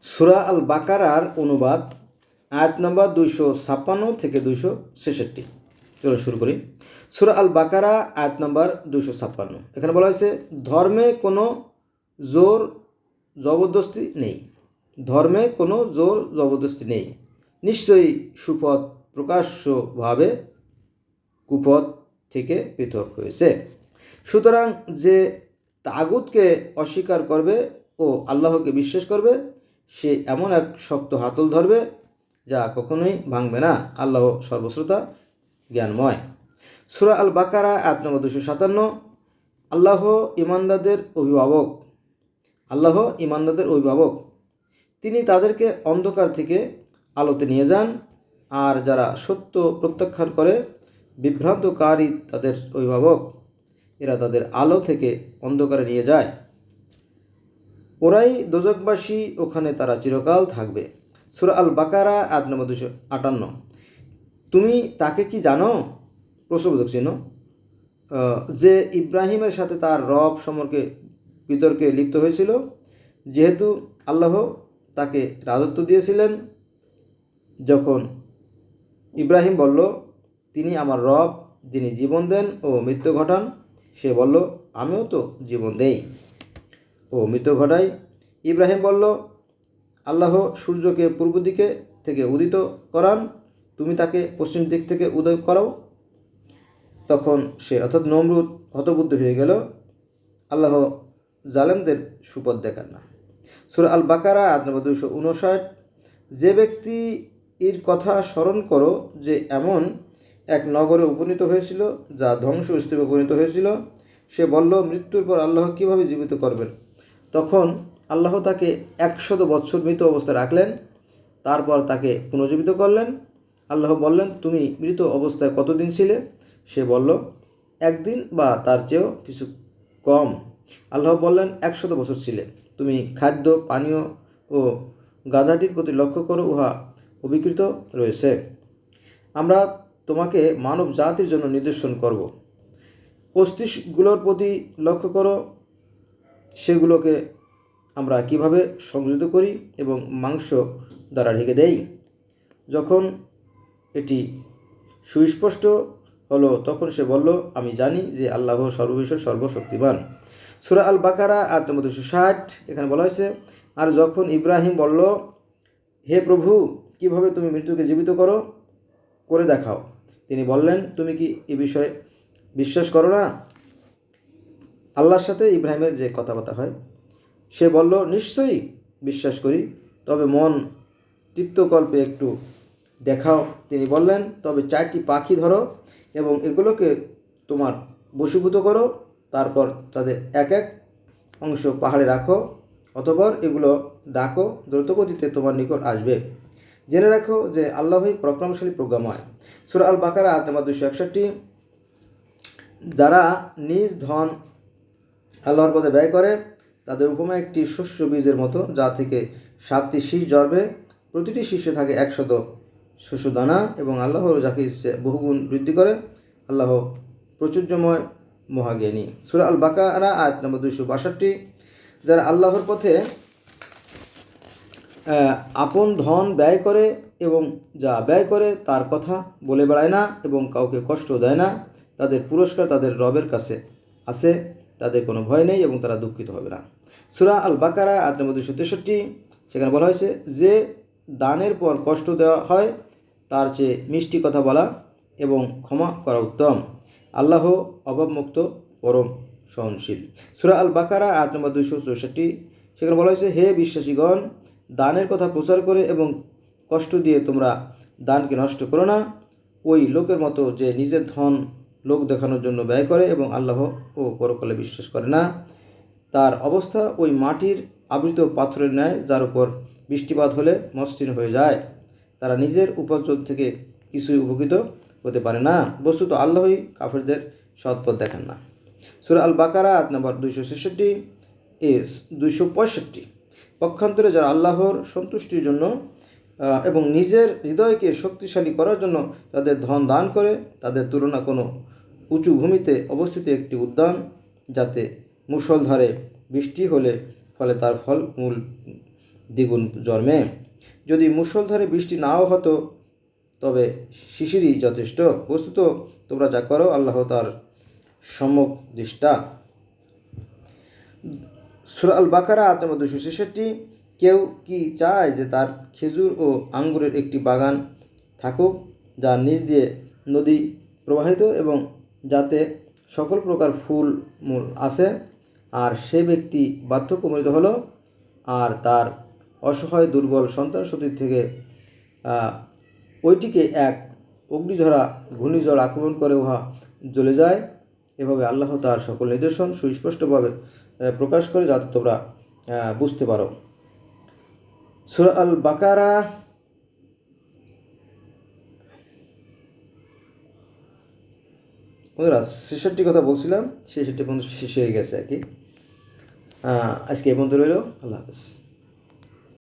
সূরা আল বাকারার অনুবাদ আয়াত নম্বর 256 থেকে 266। চলো শুরু করি। সূরা আল বাকারা আয়াত নম্বর 256। এখানে বলা হয়েছে, ধর্মে কোনো জোর জবরদস্তি নেই। ধর্মে কোনো জোর জবরদস্তি নেই। নিশ্চয়ই সুপথ প্রকাশ্যভাবে কুপথ থেকে পৃথক হয়েছে। সুতরাং যে তাগুতকে অস্বীকার করবে ও আল্লাহকে বিশ্বাস করবে, সে এমন এক শক্ত হাতল ধরবে যা কখনোই ভাঙবে না। আল্লাহ সর্বশ্রোতা, জ্ঞানময়। সূরা আল বাকারা আয়াত নম্বর 257। আল্লাহ ঈমানদারদের অভিভাবক। আল্লাহ ঈমানদারদের অভিভাবক। তিনি তাদেরকে অন্ধকার থেকে আলোতে নিয়ে যান, আর যারা সত্য প্রত্যাখ্যান করে বিভ্রান্তকারী তাদের অভিভাবক। এরা তাদের আলো থেকে অন্ধকারে নিয়ে যায়। ওরাই দোজখবাসী, ওখানে তারা চিরকাল থাকবে। সূরা আল বাকারা আয়াত নম্বর 258। তুমি তাকে কি জানো? প্রশ্নবোধক চিহ্ন। যে ইব্রাহিমের সাথে তার রব সম্পর্কে বিতর্কে লিপ্ত হয়েছিল, যেহেতু আল্লাহ তাকে রাজত্ব দিয়েছিলেন। যখন ইব্রাহিম বলল, তিনি আমার রব, যিনি জীবন দেন ও মৃত্যু ঘটান, সে বলল, আমিও তো জীবন দেই ও মৃত্যু ঘটাই। ইব্রাহিম বলল, আল্লাহ সূর্যকে পূর্ব দিকে থেকে উদিত করান, তুমি তাকে পশ্চিম দিক থেকে উদয় করাও। তখন সে অর্থাৎ নমরুদ হতবুদ্ধ হয়ে গেল। আল্লাহ জালেমদের সুপথ দেখান না। সূরা আল বাকারা আয়াত নম্বর 259। যে ব্যক্তি এর কথা স্মরণ করো যে এমন এক নগরে উপনীত হয়েছিল যা ধ্বংসস্তূপে পরিণত হয়েছিল, সে বলল, মৃত্যুর পর আল্লাহ কীভাবে জীবিত করবেন? তখন আল্লাহ তাকে 100 বছর মৃত অবস্থায় রাখলেন, তারপর তাকে পুনর্জীবিত করলেন। আল্লাহ বললেন, তুমি মৃত অবস্থায় কতদিন ছিলে? সে বলল, একদিন বা তার চেয়েও কিছু কম। আল্লাহ বললেন, 100 বছর ছিলে। তুমি খাদ্য পানীয় ও গাধাটির প্রতি লক্ষ্য করো, উহা অবিকৃত রয়েছে। আমরা তোমাকে মানব জাতির জন্য নিদর্শন করব। অস্থিগুলোর প্রতি লক্ষ্য করো, সেগুলোকে আমরা কিভাবে সংযুক্ত করি এবং মাংস দ্বারা ঢেকে দেই। যখন এটি সুস্পষ্ট হলো, তখন সে বলল, আমি জানি যে আল্লাহ সর্ববিষয় সর্বশক্তিমান। সূরা আল বাকারা আয়াত নম্বর 260। এখানে বলা হয়েছে, আর যখন ইব্রাহিম বলল, হে প্রভু, কিভাবে তুমি মৃত্যুকে জীবিত করে দেখাও, তিনি বললেন, তুমি কি এ বিষয়ে বিশ্বাস করো না? আল্লাহর সাথে ইব্রাহিমের যে কথাবার্তা হয়, সে বলল, নিশ্চয়ই বিশ্বাস করি, তবে মন তৃপ্তকল্পে একটু দেখাও। তিনি বললেন, তবে 4টি পাখি ধরো এবং এগুলোকে তোমার বশীভূত করো, তারপর তাদের এক এক অংশ পাহাড়ে রাখো, অতঃপর এগুলো ডাকো, দ্রুতগতিতে তোমার নিকট আসবে। জেনে রাখো যে আল্লাহই পরাক্রমশালী, প্রজ্ঞাময়। সূরা আল বাকারা আয়াত নম্বর 261। যারা নিজ ধন আল্লাহর পথে ব্যয় করে, তাদের উপমা একটি শস্য বীজের মতো, যা থেকে 7টি শীষ জন্মে, প্রতিটি শীষে থাকে 100 শস্য দানা, এবং আল্লাহর যাকে ইচ্ছে বহুগুণ বৃদ্ধি করে। আল্লাহ প্রচুর্যময়, মহাজ্ঞানী। সূরা আল বাকারা আয়াত নম্বর 262। যারা আল্লাহর পথে আপন ধন ব্যয় করে এবং যা ব্যয় করে তার কথা বলে বেড়ায় না এবং কাউকে কষ্ট দেয় না, তাদের পুরস্কার তাদের রবের কাছে আছে। তাদের কোনো ভয় নেই এবং তারা দুঃখিত হবে না। সূরা আল বাকারা আয়াত নম্বর 263। সেখানে বলা হয়েছে, যে দানের পর কষ্ট দেওয়া হয় তার চেয়ে মিষ্টি কথা বলা এবং ক্ষমা করা উত্তম। আল্লাহ অভাবমুক্ত, পরম সহনশীল। সূরা আল বাকারা আয়াত নম্বর 264। সেখানে বলা হয়েছে, হে বিশ্বাসীগণ, দানের কথা প্রচার করে এবং কষ্ট দিয়ে তোমরা দানকে নষ্ট করো না। ওই লোকের মতো যে নিজের ধন লোক দেখানোর জন্য ব্যয় করে এবং আল্লাহ ও পরকালে বিশ্বাস করে না। তার অবস্থা ওই মাটির আবৃত পাথরের ন্যায়, যার উপর বৃষ্টিপাত হলে মসৃণ হয়ে যায়। তারা নিজের উপার্জন থেকে কিছুই উপকৃত হতে পারে না। বস্তুত আল্লাহই কাফেরদের সৎপথ দেখান না। সূরা আল বাকারা আয়াত নম্বর 266 এ 265। পক্ষান্তরে যারা আল্লাহর সন্তুষ্টির জন্য এবং নিজের হৃদয়কে শক্তিশালী করার জন্য তাদের ধন দান করে, তাদের তুলনা কোনো উঁচু ভূমিতে অবস্থিত একটি উদ্যান, যাতে মুষলধারে বৃষ্টি হলে ফলে তার ফল মূল দ্বিগুণ জন্মে। যদি মুষলধারে বৃষ্টি নাও হতো তবে শিশিরই যথেষ্ট। বস্তুত তোমরা যা করো আল্লাহ তার সম্যক দৃষ্টা। সূরা আল বাকারা আয়াত নম্বর 266। কেউ কি চায় যে তার খেজুর ও আঙ্গুরের একটি বাগান থাকুক, যার নিচ দিয়ে নদী প্রবাহিত এবং যাতে সকল প্রকার ফুল মূল আছে, আর সে ব্যক্তি বার্ধক্যমূলিত হলো, আর তার অসহায় দুর্বল সন্তান সন্ততি থেকে ওইটিকে এক অগ্নিঝরা ঘূর্ণিঝড় আক্রমণ করে উহা জ্বলে যায়। এভাবে আল্লাহ তার সকল নিদর্শন সুস্পষ্টভাবে প্রকাশ করে, যাতে তোমরা বুঝতে পারো। সূরা আল বাকারা বন্ধুরা 66 কথা বলছিলাম, 66 পর্যন্ত শেষ হয়ে গেছে আর কি। আজকে এই পর্যন্ত রইল। আল্লাহ হাফেজ।